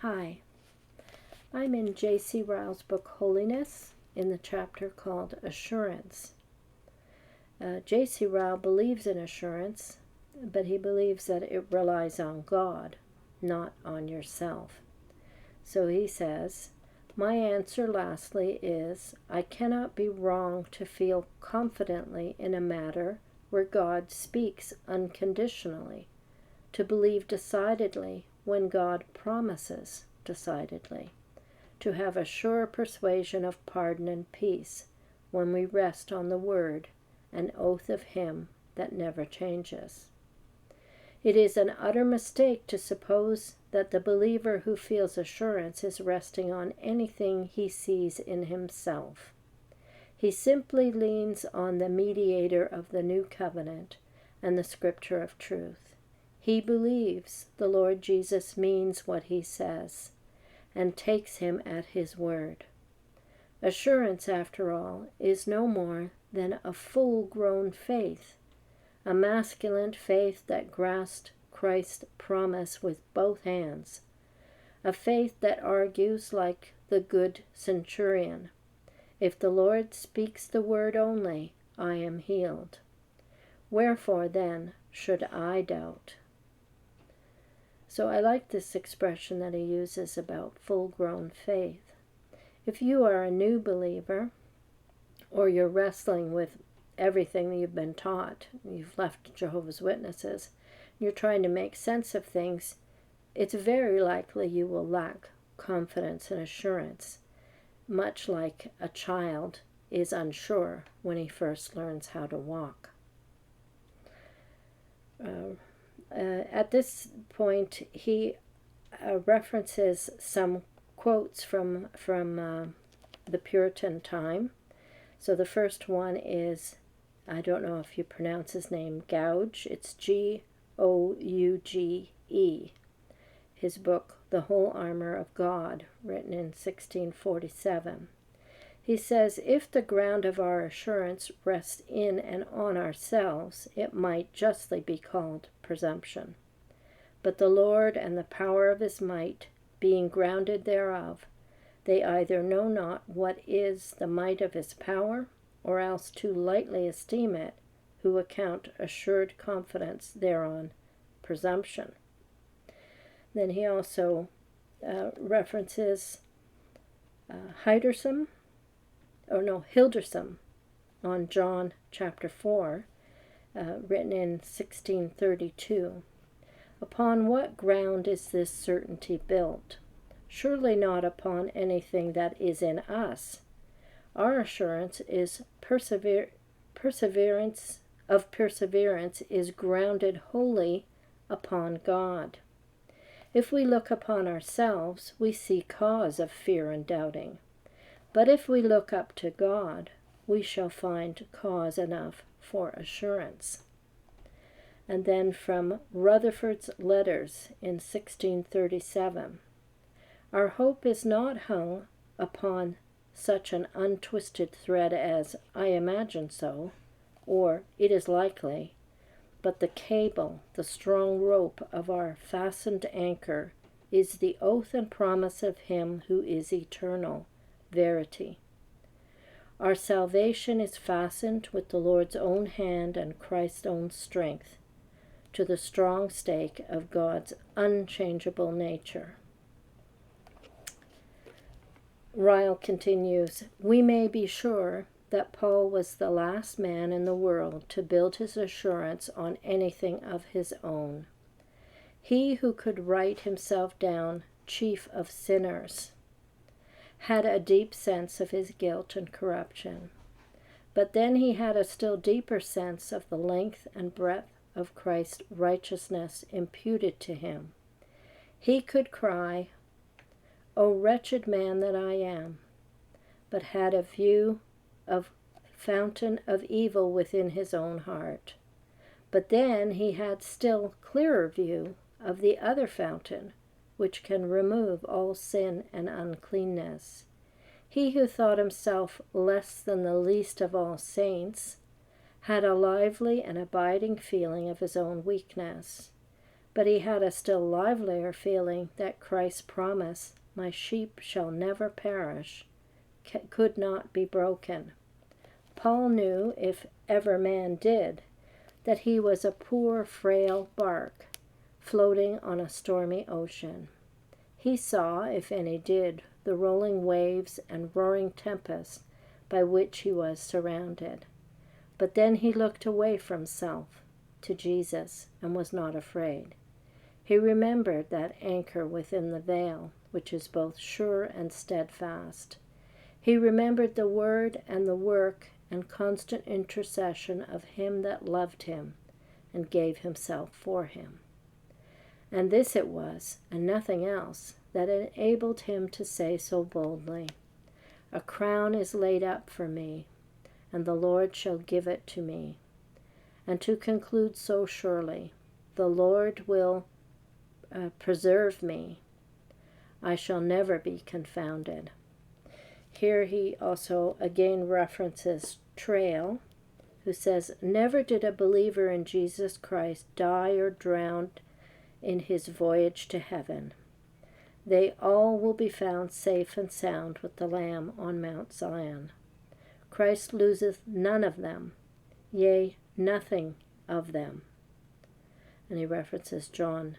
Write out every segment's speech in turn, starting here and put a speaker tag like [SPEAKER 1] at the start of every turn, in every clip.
[SPEAKER 1] Hi, I'm in J.C. Ryle's book Holiness in the chapter called Assurance. J.C. Ryle believes in assurance, but he believes that it relies on God, not on yourself. So he says, "My answer lastly is, I cannot be wrong to feel confidently in a matter where God speaks unconditionally, to believe decidedly when God promises decidedly, to have a sure persuasion of pardon and peace when we rest on the word, an oath of him that never changes. It is an utter mistake to suppose that the believer who feels assurance is resting on anything he sees in himself. He simply leans on the mediator of the new covenant and the scripture of truth. He believes the Lord Jesus means what he says and takes him at his word. Assurance, after all, is no more than a full-grown faith, a masculine faith that grasped Christ's promise with both hands, a faith that argues like the good centurion, "If the Lord speaks the word only, I am healed. Wherefore then should I doubt?" So I like this expression that he uses about full-grown faith. If you are a new believer, or you're wrestling with everything that you've been taught, you've left Jehovah's Witnesses, you're trying to make sense of things, it's very likely you will lack confidence and assurance, much like a child is unsure when he first learns how to walk. At this point, he references some quotes from the Puritan time. So the first one is, I don't know if you pronounce his name, Gouge. It's Gouge. His book, The Whole Armor of God, written in 1647. He says, "If the ground of our assurance rests in and on ourselves, it might justly be called presumption. But the Lord and the power of his might, being grounded thereof, they either know not what is the might of his power, or else too lightly esteem it, who account assured confidence thereon presumption." Then he also references Hildersam on John chapter 4, written in 1632. "Upon what ground is this certainty built? Surely not upon anything that is in us. Our assurance is perseverance is grounded wholly upon God. If we look upon ourselves, we see cause of fear and doubting. But if we look up to God, we shall find cause enough for assurance." And then from Rutherford's letters in 1637, "Our hope is not hung upon such an untwisted thread as 'I imagine so,' or 'it is likely,' but the cable, the strong rope of our fastened anchor, is the oath and promise of him who is eternal, verity. Our salvation is fastened with the Lord's own hand and Christ's own strength, to the strong stake of God's unchangeable nature." Ryle continues, "We may be sure that Paul was the last man in the world to build his assurance on anything of his own. He who could write himself down chief of sinners had a deep sense of his guilt and corruption. But then he had a still deeper sense of the length and breadth of Christ's righteousness imputed to him. He could cry, 'O wretched man that I am,' but had a view of fountain of evil within his own heart. But then he had still clearer view of the other fountain, which can remove all sin and uncleanness. He who thought himself less than the least of all saints had a lively and abiding feeling of his own weakness. But he had a still livelier feeling that Christ's promise, "My sheep shall never perish," could not be broken. Paul knew, if ever man did, that he was a poor, frail bark floating on a stormy ocean. He saw, if any did, the rolling waves and roaring tempests by which he was surrounded. But then he looked away from self to Jesus and was not afraid. He remembered that anchor within the veil, which is both sure and steadfast. He remembered the word and the work and constant intercession of him that loved him and gave himself for him. And this it was, and nothing else, that enabled him to say so boldly, "A crown is laid up for me, and the Lord shall give it to me." And to conclude so surely, "The Lord will preserve me. I shall never be confounded." Here he also again references Traill, who says, "Never did a believer in Jesus Christ die or drown in his voyage to heaven. They all will be found safe and sound with the Lamb on Mount Zion. Christ loseth none of them, yea, nothing of them." And he references John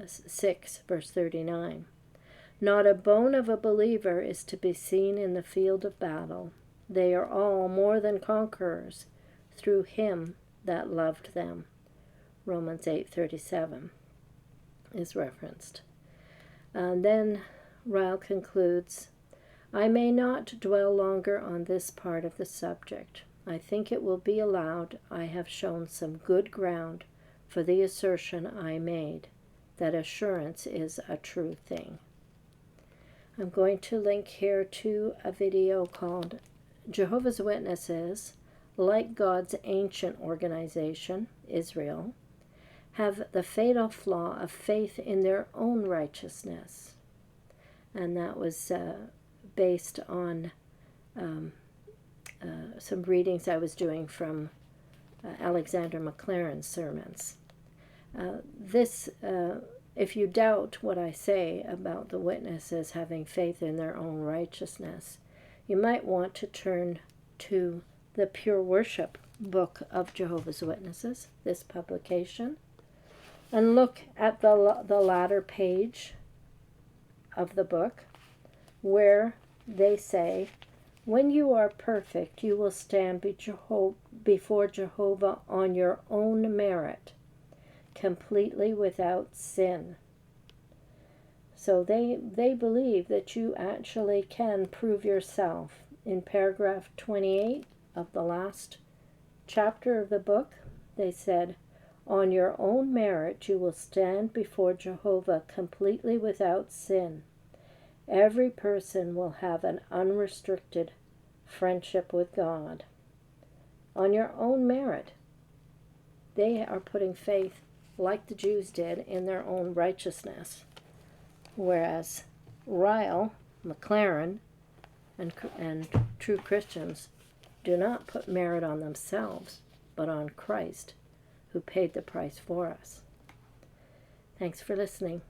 [SPEAKER 1] 6, verse 39. "Not a bone of a believer is to be seen in the field of battle. They are all more than conquerors through him that loved them." Romans 8:37 is referenced. And then Ryle concludes, "I may not dwell longer on this part of the subject. I think it will be allowed I have shown some good ground for the assertion I made, that assurance is a true thing." I'm going to link here to a video called "Jehovah's Witnesses, like God's ancient organization, Israel, have the fatal flaw of faith in their own righteousness." And that was based on some readings I was doing from Alexander McLaren's sermons. If you doubt what I say about the witnesses having faith in their own righteousness, you might want to turn to the Pure Worship book of Jehovah's Witnesses, this publication, and look at the latter page of the book, where they say, "When you are perfect, you will stand before Jehovah on your own merit, completely without sin." So they believe that you actually can prove yourself. In paragraph 28 of the last chapter of the book, they said, "On your own merit you will stand before Jehovah completely without sin. Every person will have an unrestricted friendship with God." On your own merit. They are putting faith, like the Jews did, in their own righteousness. Whereas Ryle, McLaren, and true Christians do not put merit on themselves, but on Christ, who paid the price for us. Thanks for listening.